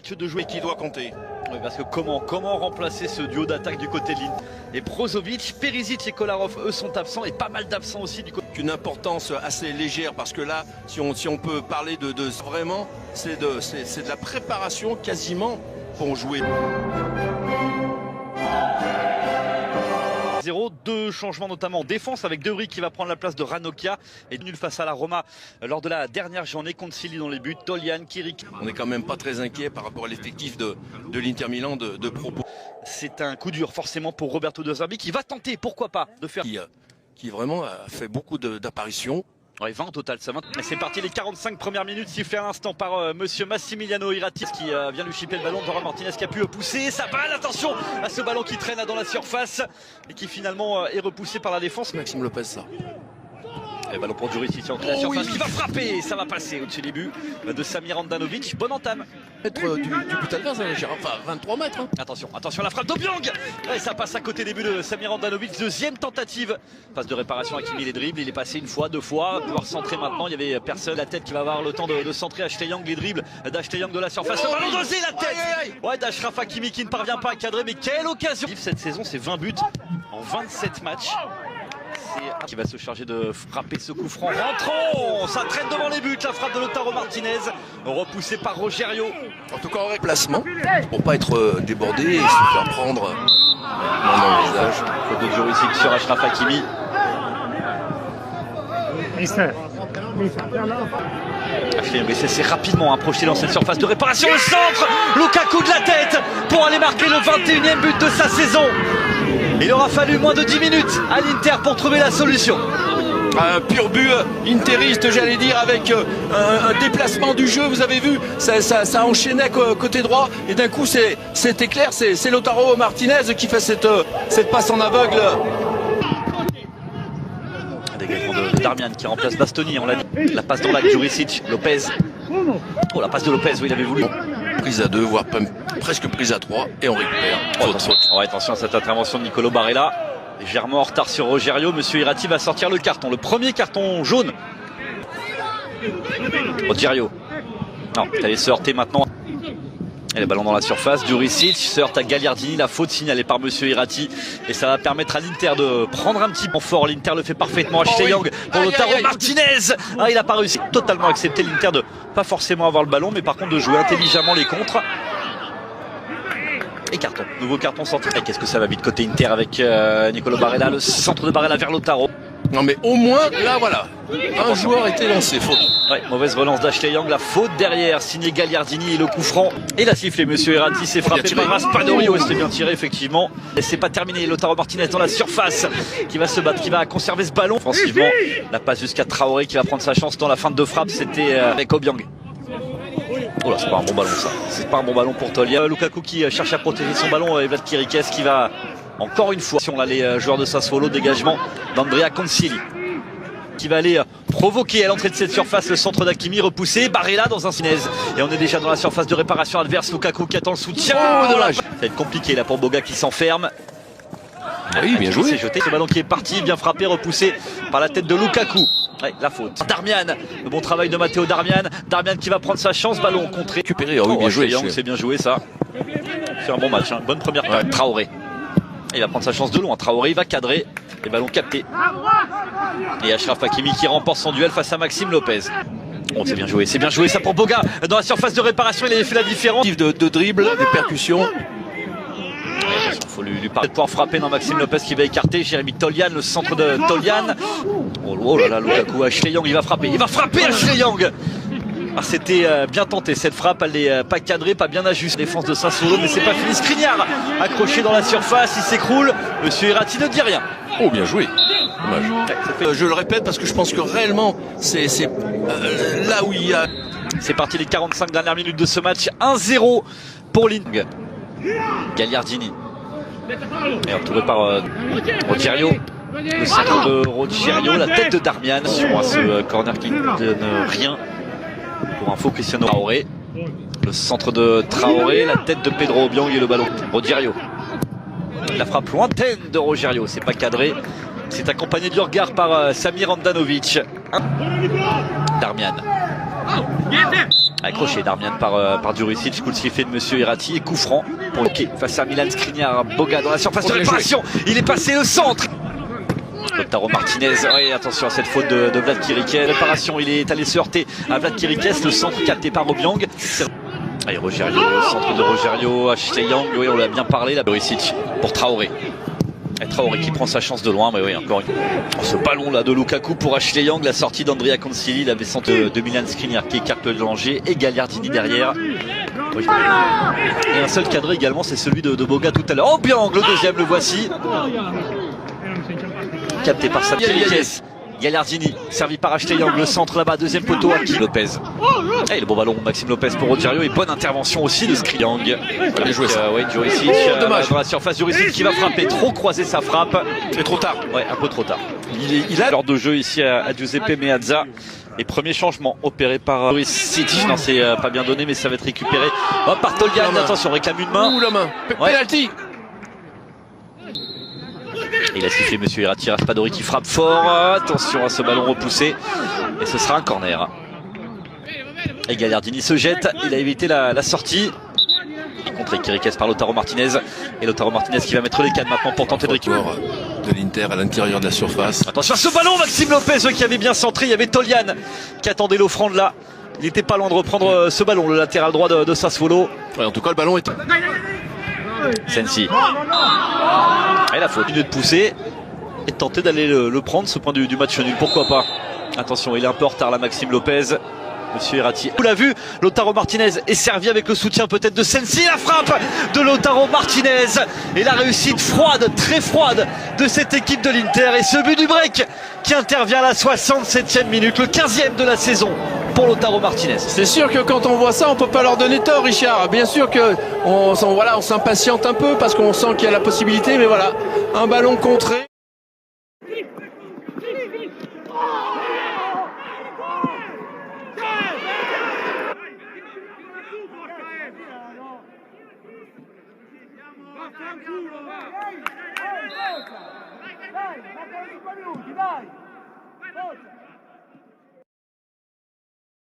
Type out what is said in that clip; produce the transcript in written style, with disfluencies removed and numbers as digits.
De jouer qui doit compter. Oui, parce que comment remplacer ce duo d'attaque du côté de l'Inter? Et Brozovic, Perisic et Kolarov, eux, sont absents et pas mal d'absents aussi du côté. Une importance assez légère parce que là, si on peut parler de vraiment, c'est de la préparation quasiment pour jouer. 2 changements notamment en défense avec De Vrij qui va prendre la place de Ranocchia et nul face à la Roma lors de la dernière journée contre Silly dans les buts. Tolian, Kirik. On n'est quand même pas très inquiet par rapport à l'effectif de l'Inter Milan de propos. C'est un coup dur forcément pour Roberto De Zerbi qui va tenter, pourquoi pas, de faire... Qui vraiment a fait beaucoup d'apparitions. Ouais, 20 au total, ça va. C'est parti, les 45 premières minutes sifflées à l'instant par monsieur Massimiliano Irati qui vient lui chipper le ballon. Lautaro Martinez qui a pu pousser sa balle. Attention à ce ballon qui traîne dans la surface et qui finalement est repoussé par la défense. Maxime Lopez, ça. Et ballon pour Juricic entre la surface qui va frapper. Ça va passer au-dessus des buts de Samir Handanovic. Bonne entame. Du but adverse, enfin 23 mètres. Hein. Attention à la frappe d'Obiang. Et ça passe à côté des buts de Samir Handanovic. Deuxième tentative. Passe de réparation à Kimi, les dribbles. Il est passé une fois, 2 fois. Pouvoir centrer maintenant. Il y avait personne. La tête qui va avoir le temps de centrer. Ashley Young, les dribbles d'Ashley Young de la surface. Le ballon dosé, la tête. Ouais, d'Achraf Hakimi qui ne parvient pas à cadrer. Mais quelle occasion. Cette saison, c'est 20 buts en 27 matchs. Qui va se charger de frapper ce coup franc. Rentrons. Ça traîne devant les buts. La frappe de Lautaro Martinez. Repoussée par Rogerio. En tout cas en placement. Pour pas être débordé et se faire prendre dans le visage. Faute de Juricic sur Achraf Hakimi. Ashley Young s'est rapidement projeté dans cette surface de réparation. Le centre. Lukaku de la tête pour aller marquer le 21e but de sa saison. Il aura fallu moins de 10 minutes à l'Inter pour trouver la solution. Un pur but interiste, j'allais dire, avec un déplacement du jeu. Vous avez vu, ça enchaînait côté droit. Et d'un coup, c'était clair, c'est Lautaro Martinez qui fait cette passe en aveugle. Un dégagement de Darmian qui remplace Bastoni, on l'a dit. La passe dans l'axe, Juricic, Lopez. Oh, la passe de Lopez, oui, il avait voulu. Prise à 2, voire presque prise à 3, et on récupère. Attention à cette intervention de Nicolo Barella. Légèrement en retard sur Rogerio. Monsieur Irati va sortir le carton. Le premier carton jaune. Rogerio. Non, il allait se heurter maintenant. Et le ballon dans la surface. Juricic se heurte à Gagliardini. La faute signalée par monsieur Irati. Et ça va permettre à l'Inter de prendre un petit peu fort. L'Inter le fait parfaitement. Ashley Young pour Lautaro Martinez. Ah, il n'a pas réussi. Totalement accepté l'Inter de pas forcément avoir le ballon, mais par contre de jouer intelligemment les contres. Et carton. Nouveau carton sorti. Et qu'est-ce que ça va vite côté Inter avec Nicolo Barella. Le centre de Barella vers Lautaro. Non mais au moins, là voilà, un joueur était lancé, faute. Ouais, mauvaise relance d'Ashley Young, la faute derrière, signé Gagliardini et le coup franc. Et la sifflé, monsieur Irati s'est frappé par Raspadori, c'était bien tiré effectivement. Et c'est pas terminé, Lautaro Martinez dans la surface, qui va se battre, qui va conserver ce ballon. Offensivement, la passe jusqu'à Traoré qui va prendre sa chance dans la fin de 2 frappes, c'était avec Obiang. Oh là, c'est pas un bon ballon ça, c'est pas un bon ballon pour Tolian. Lukaku qui cherche à protéger son ballon et Vlad Kirikes qui va... Encore une fois, on a les joueurs de Sassuolo, dégagement d'Andrea Concili qui va aller provoquer à l'entrée de cette surface le centre d'Hakimi, repoussé, Barella dans un Sinez. Et on est déjà dans la surface de réparation adverse. Lukaku qui attend le soutien. Ça va être compliqué là pour Boga qui s'enferme. Oui, bien joué. Jeté ce ballon qui est parti, bien frappé, repoussé par la tête de Lukaku. Ouais, la faute. Darmian, le bon travail de Matteo Darmian. Darmian qui va prendre sa chance, ballon contré. Récupéré, oui, bien joué. C'est bien joué ça. C'est un bon match, hein. Bonne première passe. Traoré. Il va prendre sa chance de loin. Traoré, il va cadrer. Les ballons captés. Et Achraf Hakimi qui remporte son duel face à Maxime Lopez. Oh, c'est bien joué ça pour Boga. Dans la surface de réparation, il avait fait la différence. De dribble, des percussions. Il faut lui parler de pouvoir frapper dans Maxime Lopez qui va écarter. Jérémy Tolian, le centre de Tolian. Oh là là, Lukaku, Ashley Young, il va frapper Ashley Young. Ah, c'était bien tenté cette frappe, elle n'est pas cadrée, pas bien ajustée. Défense de Sassuolo, mais c'est pas fini. Skriniar accroché dans la surface, il s'écroule. Monsieur Irati ne dit rien. Oh, bien joué. Dommage. Je le répète parce que je pense que réellement, c'est là où il y a. C'est parti les 45 dernières minutes de ce match. 1-0 pour l'Inter. Gagliardini. Et entouré par Rogerio. Le centre de Rogerio, la tête de Darmian sur ce corner qui ne donne rien. Pour info, Cristiano Traoré. Le centre de Traoré, la tête de Pedro Obiang et le ballon. Rogerio. La frappe lointaine de Rogerio, c'est pas cadré. C'est accompagné du regard par Samir Handanovic. Darmian. Accroché Darmian par Juricic, coup de sifflet de Monsieur Irati et coup franc pour Luque face à Milan Skriniar. Boga dans la surface de réparation, il est passé au centre. Lautaro Martinez, oui, attention à cette faute de Vlad Chiriches. Réparation, il est allé se heurter à Vlad Chiriches, le centre capté par Obiang. Allez, Rogerio, centre de Rogerio, Ashley Young, oui, on l'a bien parlé, là, Juricic pour Traoré. Et Traoré qui prend sa chance de loin, mais oui, encore ce ballon là de Lukaku pour Ashley Young, la sortie d'Andrea Concili, la descente de Milan Skriniar qui écarte le danger et Gagliardini derrière. Oui. Et un seul cadré également, c'est celui de Boga tout à l'heure. Oh bien, le deuxième, le voici. Capté par Sam Chiriches. Gagliardini, servi par Ashley Young, le centre là-bas, deuxième poteau à qui Lopez. Et le bon ballon, Maxime Lopez pour Rogerio et bonne intervention aussi de Skriniar. Bien joué ça. Ouais, Juricic, dommage. dans la surface, Juricic qui va frapper, trop croiser sa frappe. C'est trop tard. Ouais, un peu trop tard. Il a l'heure de jeu ici à Giuseppe Meazza. Et premier changement opéré par Juricic. Non, c'est pas bien donné, mais ça va être récupéré. Oh, par Toljan, attention, réclame une main. Ouh, la main. Ouais. Penalty. Et il a sifflé Monsieur Irati, Raspadori qui frappe fort. Attention à ce ballon repoussé. Et ce sera un corner. Et Gagliardini se jette. Il a évité la sortie. Contre Chiriches par Lautaro Martinez. Et Lautaro Martinez qui va mettre les cannes maintenant pour tenter de récupérer. De l'Inter à l'intérieur de la surface. Attention à ce ballon, Maxime Lopez qui avait bien centré. Il y avait Toljan qui attendait l'offrande là. Il n'était pas loin de reprendre ce ballon, le latéral droit de Sassuolo. Ouais, en tout cas, le ballon est... Sensi. Et la faute, une de pousser et de tenter d'aller le prendre, ce point du match nul. Pourquoi pas? Attention, il est un peu en retard là, Maxime Lopez. Monsieur Irati. Vous l'avez vu, Lautaro Martinez est servi avec le soutien peut-être de Sensi. La frappe de Lautaro Martinez et la réussite froide, très froide de cette équipe de l'Inter. Et ce but du break qui intervient à la 67e minute, le 15e de la saison pour Lautaro Martinez. C'est sûr que quand on voit ça, on peut pas leur donner tort, Richard. Bien sûr que on s'impatiente un peu parce qu'on sent qu'il y a la possibilité, mais voilà, un ballon contré. Dai, mancano 5 minuti, dai! Forza!